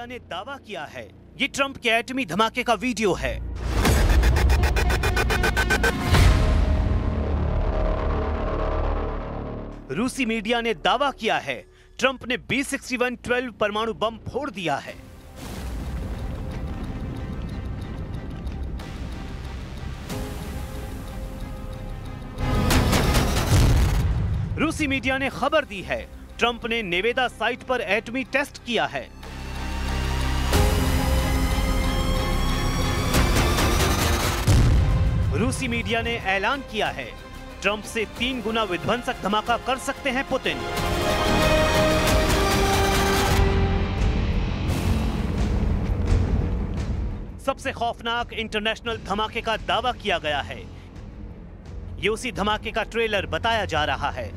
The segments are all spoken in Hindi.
मीडिया ने दावा किया है ये ट्रंप के एटमी धमाके का वीडियो है। रूसी मीडिया ने दावा किया है ट्रंप ने B-61-12 परमाणु बम फोड़ दिया है। रूसी मीडिया ने खबर दी है ट्रंप ने नेवेदा साइट पर एटमी टेस्ट किया है। रूसी मीडिया ने ऐलान किया है ट्रंप से 3 गुना विध्वंसक धमाका कर सकते हैं पुतिन। सबसे खौफनाक इंटरनेशनल धमाके का दावा किया गया है। ये उसी धमाके का ट्रेलर बताया जा रहा है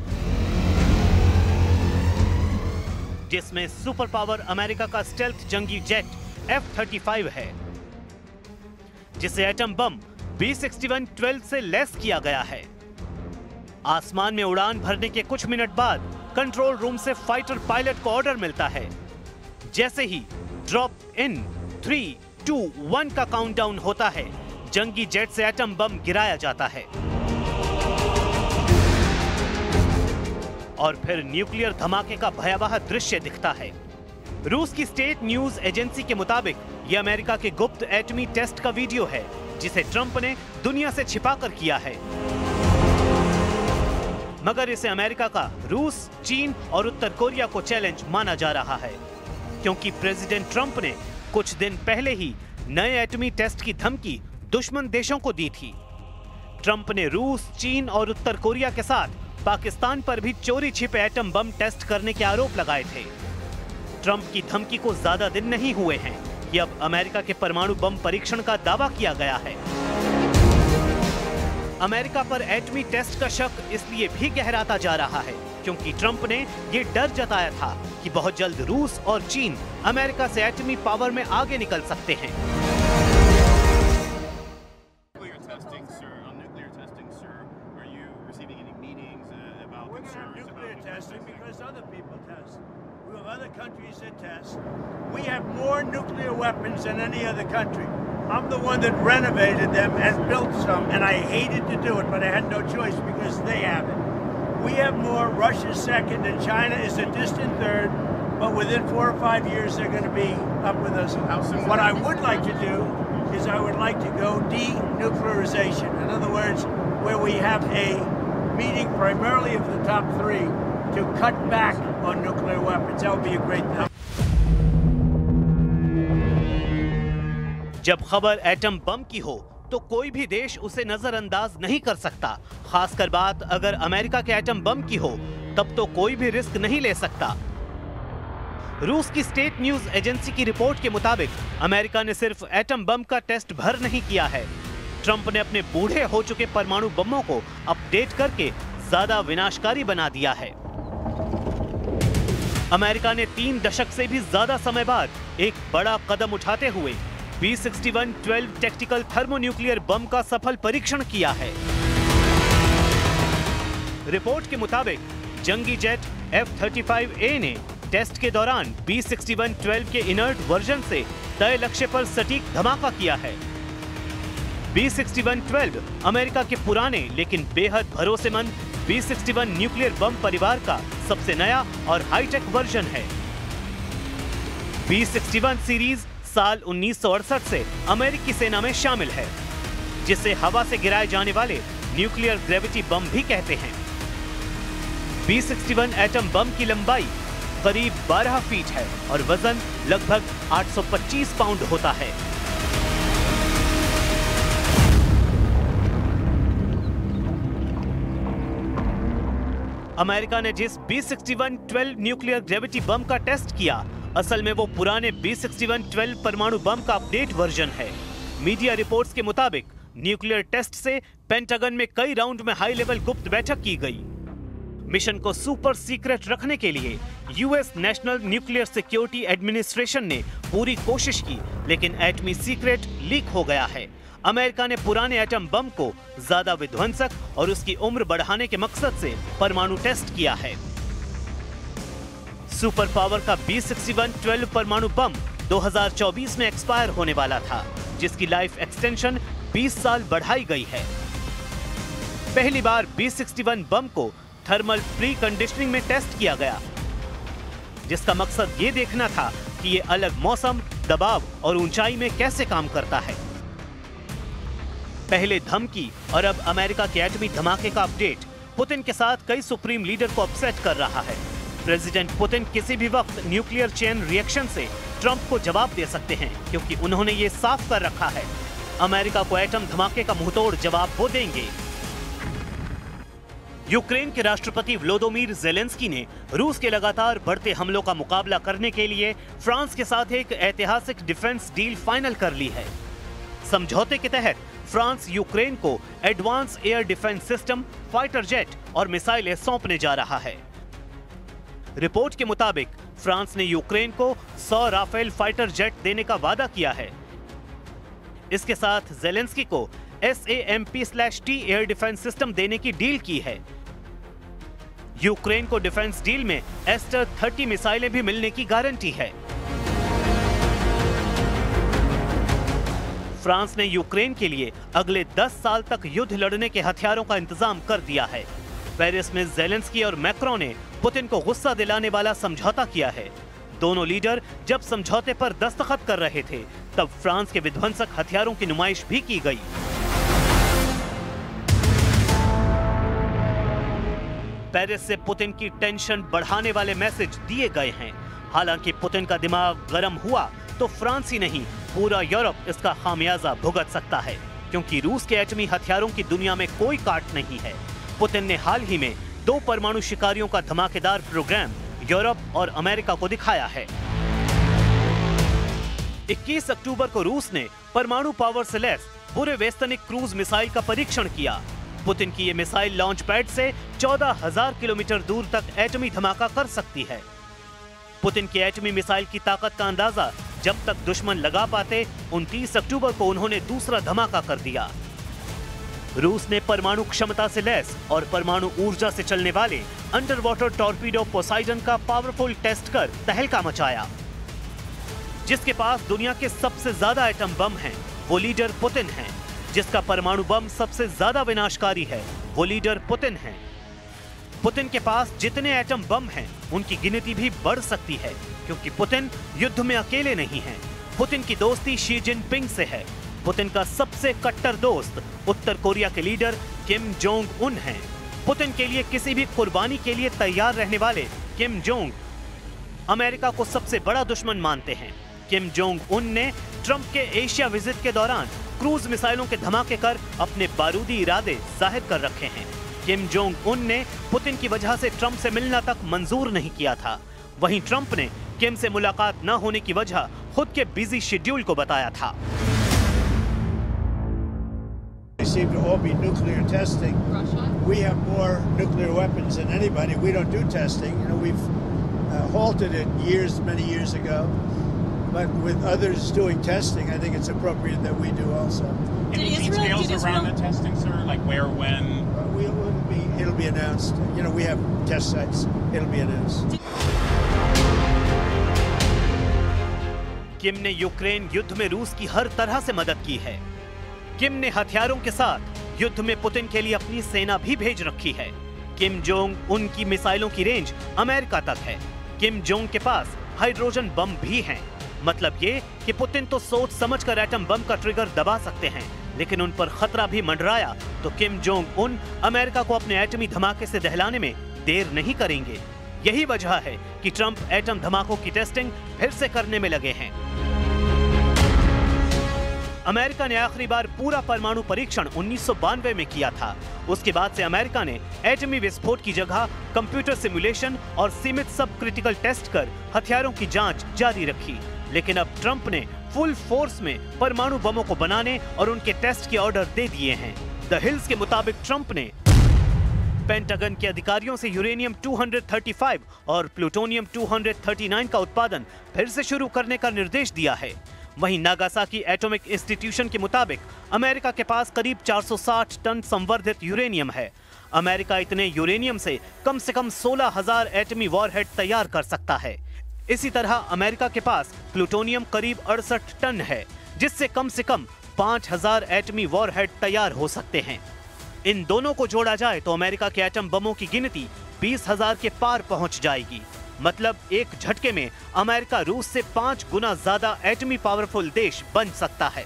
जिसमें सुपर पावर अमेरिका का स्टेल्थ जंगी जेट F-35 है जिसे एटम बम B-61-12 से लैस किया गया है। आसमान में उड़ान भरने के कुछ मिनट बाद कंट्रोल रूम से फाइटर पायलट को ऑर्डर मिलता है। जैसे ही ड्रॉप इन 3, 2, 1 का काउंटडाउन होता है, जंगी जेट से एटम बम गिराया जाता है और फिर न्यूक्लियर धमाके का भयावह दृश्य दिखता है। रूस की स्टेट न्यूज एजेंसी के मुताबिक यह अमेरिका के गुप्त एटमी टेस्ट का वीडियो है जिसे ट्रंप ने दुनिया से छिपाकर किया है। मगर इसे अमेरिका का रूस, चीन और उत्तर कोरिया को चैलेंज माना जा रहा है क्योंकि प्रेसिडेंट ट्रंप ने कुछ दिन पहले ही नए एटमी टेस्ट की धमकी दुश्मन देशों को दी थी। ट्रंप ने रूस, चीन और उत्तर कोरिया के साथ पाकिस्तान पर भी चोरी छिपे एटम बम टेस्ट करने के आरोप लगाए थे। ट्रंप की धमकी को ज्यादा दिन नहीं हुए हैं कि अब अमेरिका के परमाणु बम परीक्षण का दावा किया गया है। अमेरिका पर एटमी टेस्ट का शक इसलिए भी गहराता जा रहा है क्योंकि ट्रंप ने यह डर जताया था कि बहुत जल्द रूस और चीन अमेरिका से एटमी पावर में आगे निकल सकते हैं। Other countries that test. We have more nuclear weapons than any other country. I'm the one that renovated them and built some, and I hated to do it, but I had no choice because they have it. We have more. Russia's second, and China is a distant third. But within 4 or 5 years, they're going to be up with us. What I would like to do is I would like to go denuclearization. In other words, where we have a meeting primarily of the top 3. To cut back on nuclear weapons. That would be a great thing. जब खबर एटम बम की हो तो कोई भी देश उसे नजरअंदाज नहीं कर सकता। खासकर बात अगर अमेरिका के एटम बम की हो तब तो कोई भी रिस्क नहीं ले सकता। रूस की स्टेट न्यूज एजेंसी की रिपोर्ट के मुताबिक अमेरिका ने सिर्फ एटम बम का टेस्ट भर नहीं किया है, ट्रंप ने अपने बूढ़े हो चुके परमाणु बमों को अपडेट करके ज्यादा विनाशकारी बना दिया है। अमेरिका ने 3 दशक से भी ज्यादा समय बाद एक बड़ा कदम उठाते हुए B-61-12 टैक्टिकल थर्मोन्यूक्लियर बम का सफल परीक्षण किया है। रिपोर्ट के मुताबिक जंगी जेट F-35A ने टेस्ट के दौरान B-61-12 के इनर्ट वर्जन से तय लक्ष्य पर सटीक धमाका किया है। B-61-12 अमेरिका के पुराने लेकिन बेहद भरोसेमंद B-61 न्यूक्लियर बम परिवार का सबसे नया और हाईटेक वर्जन है। B-61 सीरीज साल 1968 से अमेरिकी सेना में शामिल है जिसे हवा से गिराए जाने वाले न्यूक्लियर ग्रेविटी बम भी कहते हैं। B-61 एटम बम की लंबाई करीब 12 फीट है और वजन लगभग 825 पाउंड होता है। अमेरिका ने जिस B-61-12 न्यूक्लियर ग्रेविटी बम का टेस्ट किया, असल में वो पुराने B-61-12 परमाणु बम का अपडेट वर्जन है। मीडिया रिपोर्ट्स के मुताबिक न्यूक्लियर टेस्ट से पेंटागन में कई राउंड में हाई लेवल गुप्त बैठक की गई। मिशन को सुपर सीक्रेट रखने के लिए US national nuclear security administration ने पूरी कोशिश की, लेकिन एटमी सीक्रेट लीक हो गया है। अमेरिका ने पुराने एटम बम को ज्यादा विध्वंसक और उसकी उम्र बढ़ाने के मकसद से परमाणु टेस्ट किया है। सुपर पावर का B-61-12 परमाणु बम 2024 में एक्सपायर होने वाला था, जिसकी लाइफ एक्सटेंशन 20 साल बढ़ाई गई है। पहली बार B-61 बम को थर्मल प्री कंडीशनिंग में टेस्ट किया गया, जिसका मकसद ये देखना था कि ये अलग मौसम, दबाव और ऊंचाई में कैसे काम करता है। पहले धमकी और अब अमेरिका के एटमी धमाके का अपडेट पुतिन के साथ कई सुप्रीम लीडर को अपसेट कर रहा है। प्रेसिडेंट पुतिन किसी भी वक्त न्यूक्लियर चेन रिएक्शन से ट्रंप को जवाब दे सकते हैं, क्योंकि उन्होंने ये साफ कर रखा है, अमेरिका को एटम धमाके का मुंहतोड़ जवाब वो देंगे। यूक्रेन के राष्ट्रपति व्लादिमीर ज़ेलेंस्की ने रूस के लगातार बढ़ते हमलों का मुकाबला करने के लिए फ्रांस के साथ एक ऐतिहासिक डिफेंस डील फाइनल कर ली है। समझौते के तहत फ्रांस यूक्रेन को advance air defence system, fighter jet और मिसाइलें सौंपने जा रहा है। रिपोर्ट के मुताबिक फ्रांस ने यूक्रेन को 100 राफेल फाइटर जेट देने का वादा किया है। इसके साथ ज़ेलेंस्की को SAMP/T एयर डिफेंस सिस्टम देने की डील की है। यूक्रेन को डिफेंस डील में एस्टर 30 मिसाइलें भी मिलने की गारंटी है। फ्रांस ने यूक्रेन के लिए अगले 10 साल तक युद्ध लड़ने के हथियारों का इंतजाम कर दिया है। पेरिस में ज़ेलेंस्की और मैक्रों ने पुतिन को गुस्सा दिलाने वाला समझौता किया है। दोनों लीडर जब समझौते पर दस्तखत कर रहे थे, तब फ्रांस के विध्वंसक हथियारों की नुमाइश भी की गई। पेरिस से पुतिन की टेंशन बढ़ाने वाले मैसेज दिए गए हैं। हालांकि पुतिन का दिमाग गर्म हुआ तो फ्रांस ही नहीं, पूरा यूरोप इसका खामियाजा भुगत सकता है, क्योंकि रूस के एटमी हथियारों की दुनिया में कोई काट नहीं है। पुतिन ने हाल ही में 2 परमाणु शिकारियों का धमाकेदार प्रोग्राम यूरोप और अमेरिका को दिखाया है। 21 अक्टूबर को रूस ने परमाणु पावर से लैस बुरेवेस्तनिक क्रूज मिसाइल का परीक्षण किया। पुतिन की ये मिसाइल लॉन्च पैड से 14,000 किलोमीटर दूर तक एटमी धमाका कर सकती है। पुतिन की एटमी मिसाइल की ताकत का अंदाजा जब तक दुश्मन लगा पाते, 29 अक्टूबर को उन्होंने दूसरा धमाका कर दिया। रूस ने परमाणु क्षमता से लैस और परमाणु ऊर्जा से चलने वाले अंडर वाटर टॉर्पीडो पोसाइडन का पावरफुल टेस्ट कर तहलका मचाया। जिसके पास दुनिया के सबसे ज्यादा एटम बम हैं, वो लीडर पुतिन हैं। जिसका परमाणु बम सबसे ज्यादा विनाशकारी है, वो लीडर पुतिन हैं। पुतिन के पास जितने एटम बम हैं, उनकी गिनती भी बढ़ सकती है, क्योंकि पुतिन युद्ध में अकेले नहीं हैं। पुतिन की दोस्ती शी जिनपिंग से है। पुतिन का सबसे कट्टर दोस्त उत्तर कोरिया के लीडर किम जोंग उन हैं। पुतिन के लिए किसी भी कुर्बानी के लिए तैयार रहने वाले किम जोंग अमेरिका को सबसे बड़ा दुश्मन मानते हैं। किम जोंग उन ने ट्रंप के एशिया विजिट के दौरान क्रूज मिसाइलों के धमाके कर अपने बारूदी इरादे जाहिर कर रखे हैं। किम जोंग उन ने पुतिन की वजह से ट्रंप से मिलना तक मंजूर नहीं किया था। वहीं ट्रंप ने किम से मुलाकात न होने की वजह खुद के बिजी शेड्यूल को बताया था। They seem to all be nuclear testing. Russia? We have more nuclear weapons than anybody. We don't do testing. You know, we've halted it many years ago. But with others doing testing, I think it's appropriate that we do also. Any details around the testing, sir? Like where, when? It'll be announced. You know, we have test sites. It'll be announced. किम ने यूक्रेन युद्ध में रूस की हर तरह से मदद की है। किम ने हथियारों के साथ युद्ध में पुतिन के लिए अपनी सेना भी भेज रखी है। किम जोंग उनकी मिसाइलों की रेंज अमेरिका तक है। किम जोंग के पास हाइड्रोजन बम भी हैं। मतलब ये कि पुतिन तो सोच समझकर एटम बम का ट्रिगर दबा सकते हैं, लेकिन उन पर खतरा भी मंडराया तो किम जोंग उन अमेरिका को अपने एटमी धमाके से दहलाने में देर नहीं करेंगे। यही वजह है कि ट्रंप एटम धमाकों की टेस्टिंग फिर से करने में लगे हैं। अमेरिका ने आखिरी बार पूरा परमाणु परीक्षण 1992 में किया था। उसके बाद से अमेरिका ने एटमी विस्फोट की जगह कंप्यूटर सिमुलेशन और सीमित सब क्रिटिकल टेस्ट कर हथियारों की जांच जारी रखी। लेकिन अब ट्रंप ने फुल फोर्स में परमाणु बमों को बनाने और उनके टेस्ट के ऑर्डर दे दिए हैं। द हिल्स के मुताबिक ट्रंप ने पेंटागन के अधिकारियों से यूरेनियम 235 और प्लूटोनियम 239 का उत्पादन फिर से शुरू करने का निर्देश दिया है। वहीं नागासाकी एटॉमिक इंस्टीट्यूशन के मुताबिक अमेरिका के पास करीब 460 टन संवर्धित यूरेनियम है। अमेरिका इतने यूरेनियम से कम 16,000 एटमी वॉरहेड तैयार कर सकता है। इसी तरह अमेरिका के पास प्लूटोनियम करीब 68 टन है, जिससे कम से कम 5000 एटमी वॉरहेड तैयार हो सकते हैं। इन दोनों को जोड़ा जाए तो अमेरिका के एटम बमों की गिनती 20,000 के पार पहुंच जाएगी। मतलब एक झटके में अमेरिका रूस से 5 गुना ज्यादा एटमी पावरफुल देश बन सकता है।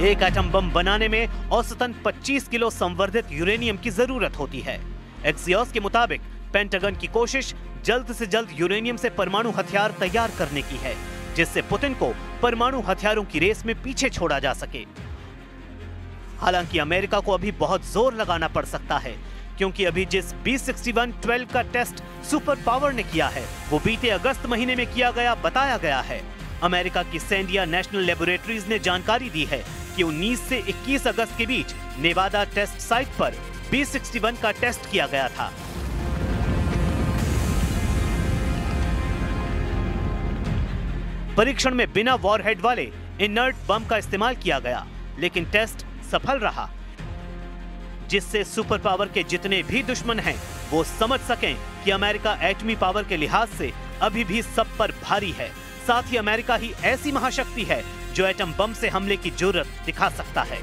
एक एटम बम बनाने में औसतन 25 किलो संवर्धित यूरेनियम की जरूरत होती है। एक्सियोस के मुताबिक पेंटागन की कोशिश जल्द से जल्द यूरेनियम से परमाणु हथियार तैयार करने की है, जिससे पुतिन को परमाणु हथियारों की रेस में पीछे छोड़ा जा सके। हालांकि अमेरिका को अभी बहुत जोर लगाना पड़ सकता है, क्योंकि अभी जिस B6112 का टेस्ट सुपर पावर ने किया है वो बीते अगस्त महीने में किया गया बताया गया है। अमेरिका की सैंडिया नेशनल लेबोरेटरीज ने जानकारी दी है कि 19 से 21 अगस्त के बीच नेवादा टेस्ट साइट पर B61 का टेस्ट किया गया था। परीक्षण में बिना वॉरहेड वाले इनर्ट बम का इस्तेमाल किया गया, लेकिन टेस्ट सफल रहा, जिससे सुपर पावर के जितने भी दुश्मन हैं वो समझ सकें कि अमेरिका एटमी पावर के लिहाज से अभी भी सब पर भारी है। साथ ही अमेरिका ही ऐसी महाशक्ति है जो एटम बम से हमले की जरूरत दिखा सकता है।